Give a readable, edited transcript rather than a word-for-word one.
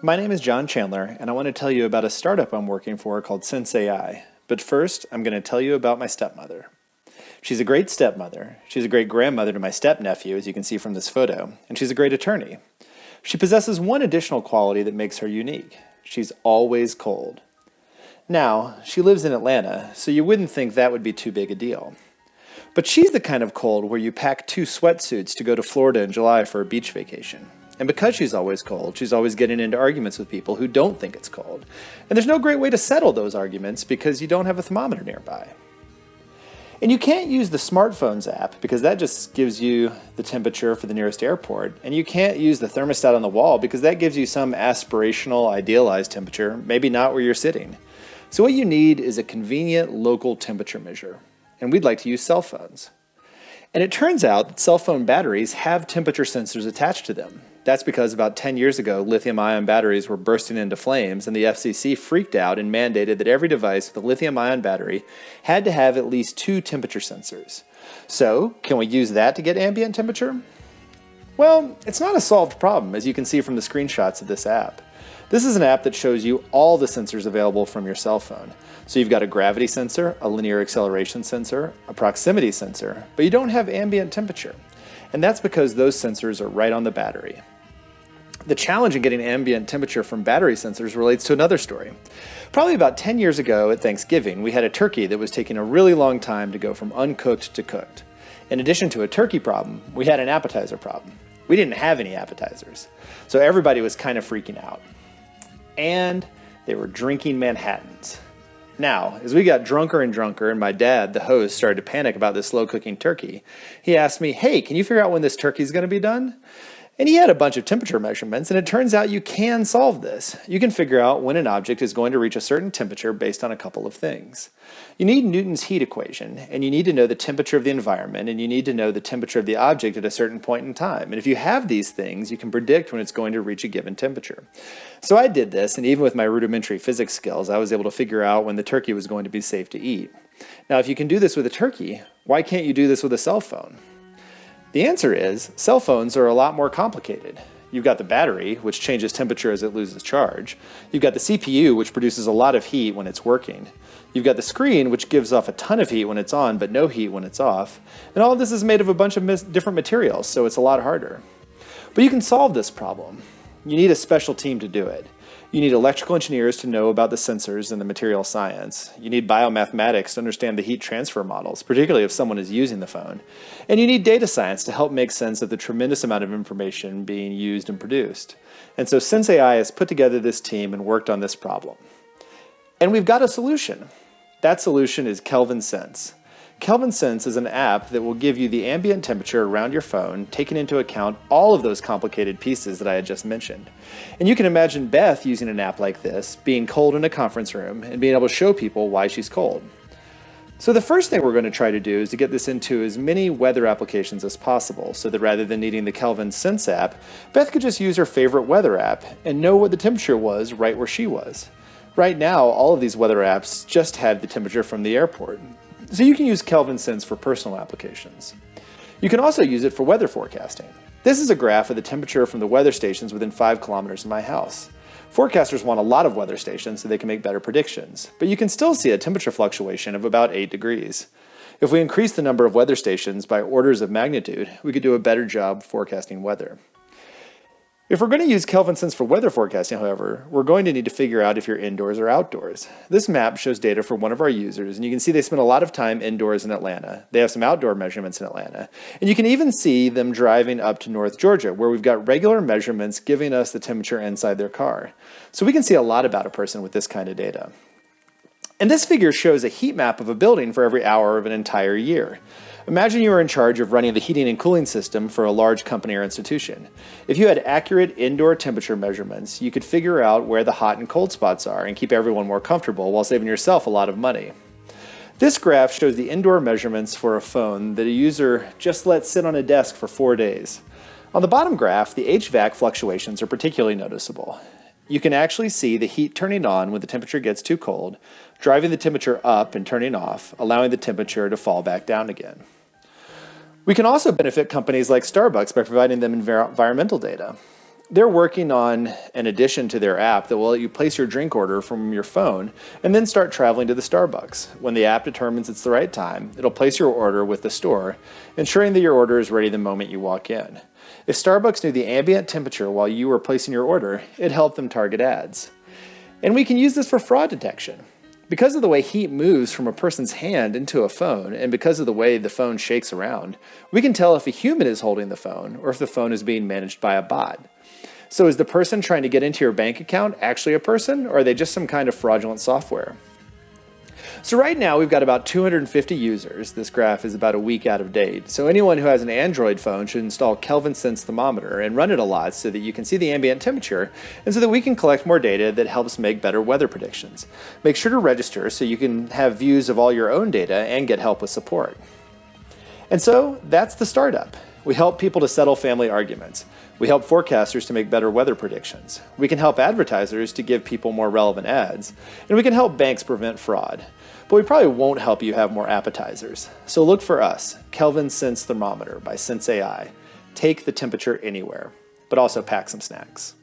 My name is John Chandler, and I want to tell you about a startup I'm working for called Sense AI. But first, I'm going to tell you about my stepmother. She's a great stepmother. She's a great grandmother to my stepnephew, as you can see from this photo, and she's a great attorney. She possesses one additional quality that makes her unique. She's always cold. Now, she lives in Atlanta, so you wouldn't think that would be too big a deal. But she's the kind of cold where you pack 2 sweatsuits to go to Florida in July for a beach vacation. And because she's always cold, she's always getting into arguments with people who don't think it's cold. And there's no great way to settle those arguments because you don't have a thermometer nearby. And you can't use the smartphones app because that just gives you the temperature for the nearest airport. And you can't use the thermostat on the wall because that gives you some aspirational, idealized temperature, maybe not where you're sitting. So what you need is a convenient local temperature measure. And we'd like to use cell phones. And it turns out that cell phone batteries have temperature sensors attached to them. That's because about 10 years ago, lithium-ion batteries were bursting into flames, and the FCC freaked out and mandated that every device with a lithium-ion battery had to have at least 2 temperature sensors. So, can we use that to get ambient temperature? Well, it's not a solved problem, as you can see from the screenshots of this app. This is an app that shows you all the sensors available from your cell phone. So you've got a gravity sensor, a linear acceleration sensor, a proximity sensor, but you don't have ambient temperature. And that's because those sensors are right on the battery. The challenge in getting ambient temperature from battery sensors relates to another story. Probably about 10 years ago at Thanksgiving, we had a turkey that was taking a really long time to go from uncooked to cooked. In addition to a turkey problem, we had an appetizer problem. We didn't have any appetizers, so everybody was kind of freaking out. And they were drinking Manhattans. Now, as we got drunker and drunker and my dad, the host, started to panic about this slow-cooking turkey, he asked me, "Hey, can you figure out when this turkey's going to be done?" And he had a bunch of temperature measurements, and it turns out you can solve this. You can figure out when an object is going to reach a certain temperature based on a couple of things. You need Newton's heat equation, and you need to know the temperature of the environment, and you need to know the temperature of the object at a certain point in time. And if you have these things, you can predict when it's going to reach a given temperature. So I did this, and even with my rudimentary physics skills, I was able to figure out when the turkey was going to be safe to eat. Now, if you can do this with a turkey, why can't you do this with a cell phone? The answer is, cell phones are a lot more complicated. You've got the battery, which changes temperature as it loses charge. You've got the CPU, which produces a lot of heat when it's working. You've got the screen, which gives off a ton of heat when it's on, but no heat when it's off. And all of this is made of a bunch of different materials, so it's a lot harder. But you can solve this problem. You need a special team to do it. You need electrical engineers to know about the sensors and the material science. You need biomathematics to understand the heat transfer models, particularly if someone is using the phone. And you need data science to help make sense of the tremendous amount of information being used and produced. And so Sense AI has put together this team and worked on this problem. And we've got a solution. That solution is Kelvin Sense. Kelvin Sense is an app that will give you the ambient temperature around your phone, taking into account all of those complicated pieces that I had just mentioned. And you can imagine Beth using an app like this, being cold in a conference room, and being able to show people why she's cold. So the first thing we're going to try to do is to get this into as many weather applications as possible, so that rather than needing the Kelvin Sense app, Beth could just use her favorite weather app and know what the temperature was right where she was. Right now, all of these weather apps just have the temperature from the airport. So you can use Kelvin Sense for personal applications. You can also use it for weather forecasting. This is a graph of the temperature from the weather stations within 5 kilometers of my house. Forecasters want a lot of weather stations so they can make better predictions, but you can still see a temperature fluctuation of about 8 degrees. If we increase the number of weather stations by orders of magnitude, we could do a better job forecasting weather. If we're going to use Kelvin Sense for weather forecasting, however, we're going to need to figure out if you're indoors or outdoors. This map shows data for one of our users, and you can see they spend a lot of time indoors in Atlanta. They have some outdoor measurements in Atlanta. And you can even see them driving up to North Georgia, where we've got regular measurements giving us the temperature inside their car. So we can see a lot about a person with this kind of data. And this figure shows a heat map of a building for every hour of an entire year. Imagine you were in charge of running the heating and cooling system for a large company or institution. If you had accurate indoor temperature measurements, you could figure out where the hot and cold spots are and keep everyone more comfortable while saving yourself a lot of money. This graph shows the indoor measurements for a phone that a user just let sit on a desk for 4 days. On the bottom graph, the HVAC fluctuations are particularly noticeable. You can actually see the heat turning on when the temperature gets too cold, driving the temperature up and turning off, allowing the temperature to fall back down again. We can also benefit companies like Starbucks by providing them environmental data. They're working on an addition to their app that will let you place your drink order from your phone and then start traveling to the Starbucks. When the app determines it's the right time, it'll place your order with the store, ensuring that your order is ready the moment you walk in. If Starbucks knew the ambient temperature while you were placing your order, it helped them target ads. And we can use this for fraud detection. Because of the way heat moves from a person's hand into a phone, and because of the way the phone shakes around, we can tell if a human is holding the phone or if the phone is being managed by a bot. So is the person trying to get into your bank account actually a person, or are they just some kind of fraudulent software? So right now we've got about 250 users. This graph is about a week out of date. So anyone who has an Android phone should install Kelvin Sense Thermometer and run it a lot so that you can see the ambient temperature and so that we can collect more data that helps make better weather predictions. Make sure to register so you can have views of all your own data and get help with support. And so that's the startup. We help people to settle family arguments. We help forecasters to make better weather predictions. We can help advertisers to give people more relevant ads. And we can help banks prevent fraud. But we probably won't help you have more appetizers. So look for us, Kelvin Sense Thermometer by Sense AI. Take the temperature anywhere, but also pack some snacks.